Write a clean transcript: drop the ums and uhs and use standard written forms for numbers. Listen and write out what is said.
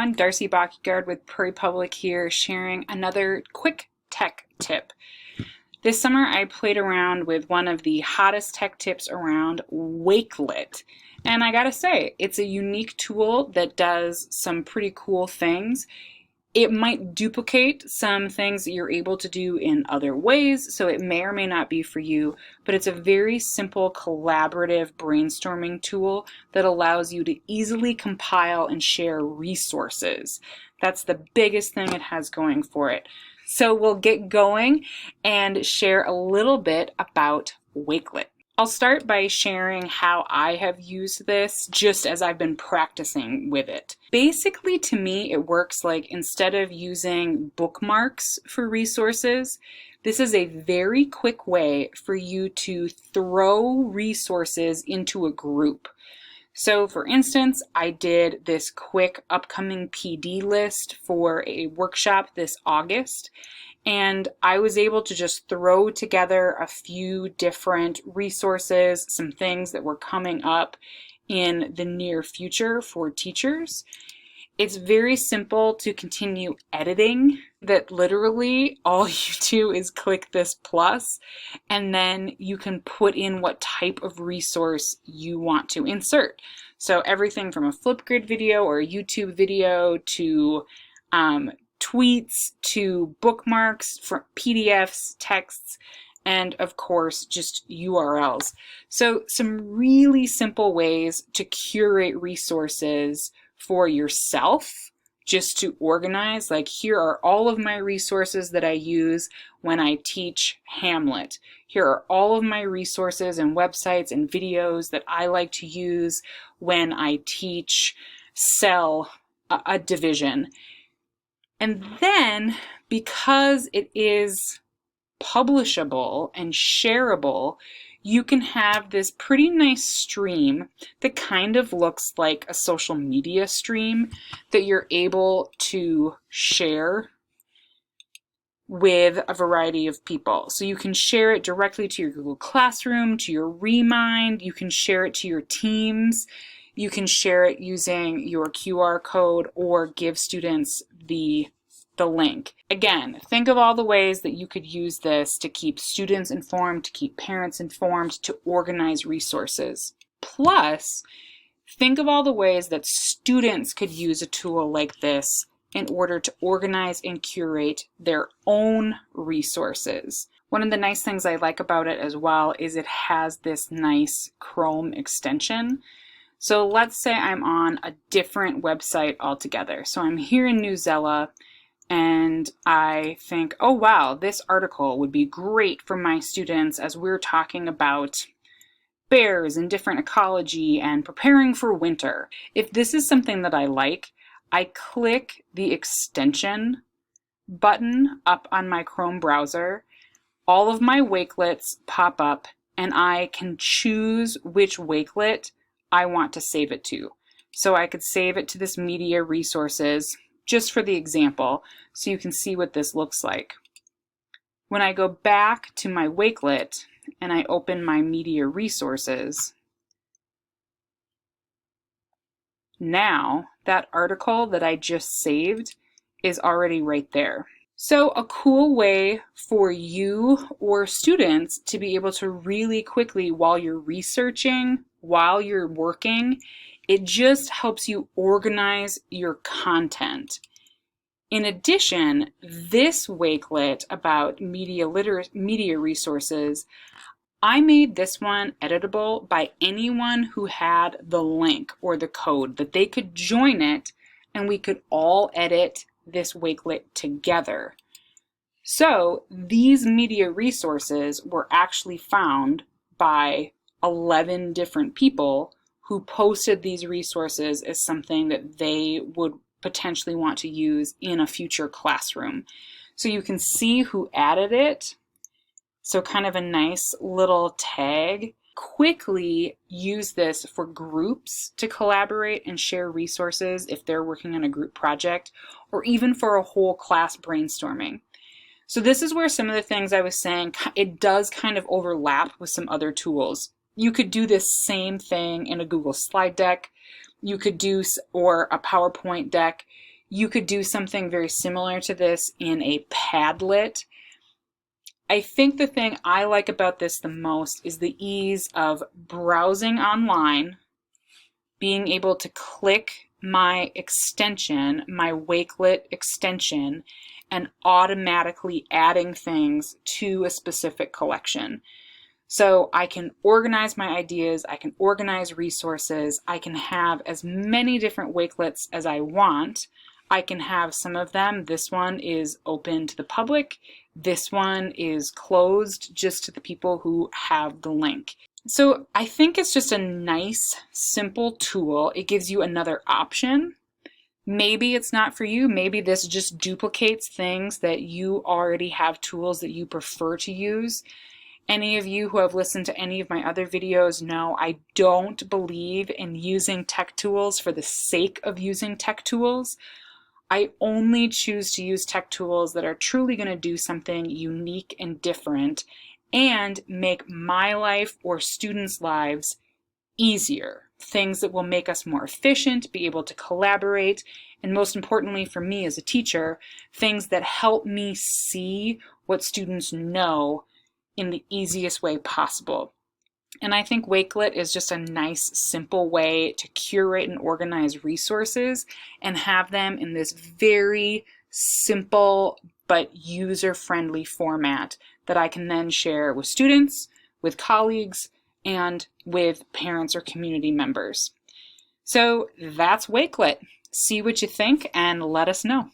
everyone, Darcy Backyard with Prairie Public here, sharing another quick tech tip. This summer I played around with one of the hottest tech tips around, Wakelet. And I gotta say, it's a unique tool that does some pretty cool things. It might duplicate some things that you're able to do in other ways, so it may or may not be for you, but it's a very simple collaborative brainstorming tool that allows you to easily compile and share resources. That's the biggest thing it has going for it. So we'll get going and share a little bit about Wakelet. I'll start by sharing how I have used this just as I've been practicing with it. Basically, to me, it works like instead of using bookmarks for resources, this is a very quick way for you to throw resources into a group. So for instance, I did this quick upcoming PD list for a workshop this August, and I was able to just throw together a few different resources, some things that were coming up in the near future for teachers. It's very simple to continue editing, that literally all you do is click this plus, and then you can put in what type of resource you want to insert. So everything from a Flipgrid video or a YouTube video to tweets to bookmarks, for PDFs, texts, and of course just URLs. So some really simple ways to curate resources for yourself, just to organize, like here are all of my resources that I use when I teach Hamlet. Here are all of my resources and websites and videos that I like to use when I teach Cell a division. And then, because it is publishable and shareable, you can have this pretty nice stream that kind of looks like a social media stream that you're able to share with a variety of people. So you can share it directly to your Google Classroom, to your Remind, you can share it to your teams, you can share it using your QR code or give students the link. Again, think of all the ways that you could use this to keep students informed, to keep parents informed, to organize resources. Plus, think of all the ways that students could use a tool like this in order to organize and curate their own resources. One of the nice things I like about it as well is it has this nice Chrome extension. So let's say I'm on a different website altogether. So I'm here in Newsela, and I think, oh wow, this article would be great for my students as we're talking about bears and different ecology and preparing for winter. If this is something that I like, I click the extension button up on my Chrome browser. All of my Wakelets pop up, and I can choose which Wakelet I want to save it to. So I could save it to this media resources, just for the example, so you can see what this looks like. When I go back to my Wakelet and I open my media resources, now that article that I just saved is already right there. So a cool way for you or students to be able to really quickly, while you're researching, while you're working, it just helps you organize your content. In addition, this Wakelet about media resources, I made this one editable by anyone who had the link or the code, that they could join it and we could all edit this Wakelet together. So these media resources were actually found by 11 different people who posted these resources as something that they would potentially want to use in a future classroom. So you can see who added it. So kind of a nice little tag. Quickly use this for groups to collaborate and share resources if they're working on a group project, or even for a whole class brainstorming. So this is where some of the things I was saying, it does kind of overlap with some other tools. You could do this same thing in a Google slide deck. You could do, or a PowerPoint deck. You could do something very similar to this in a Padlet. I think the thing I like about this the most is the ease of browsing online, being able to click my extension, my Wakelet extension, and automatically adding things to a specific collection. So I can organize my ideas, I can organize resources, I can have as many different Wakelets as I want. I can have some of them. This one is open to the public. This one is closed just to the people who have the link. So I think it's just a nice, simple tool. It gives you another option. Maybe it's not for you. Maybe this just duplicates things that you already have, tools that you prefer to use. Any of you who have listened to any of my other videos know I don't believe in using tech tools for the sake of using tech tools. I only choose to use tech tools that are truly going to do something unique and different and make my life or students' lives easier. Things that will make us more efficient, be able to collaborate, and most importantly for me as a teacher, things that help me see what students know in the easiest way possible. And I think Wakelet is just a nice, simple way to curate and organize resources and have them in this very simple but user-friendly format that I can then share with students, with colleagues, and with parents or community members. So that's Wakelet. See what you think and let us know.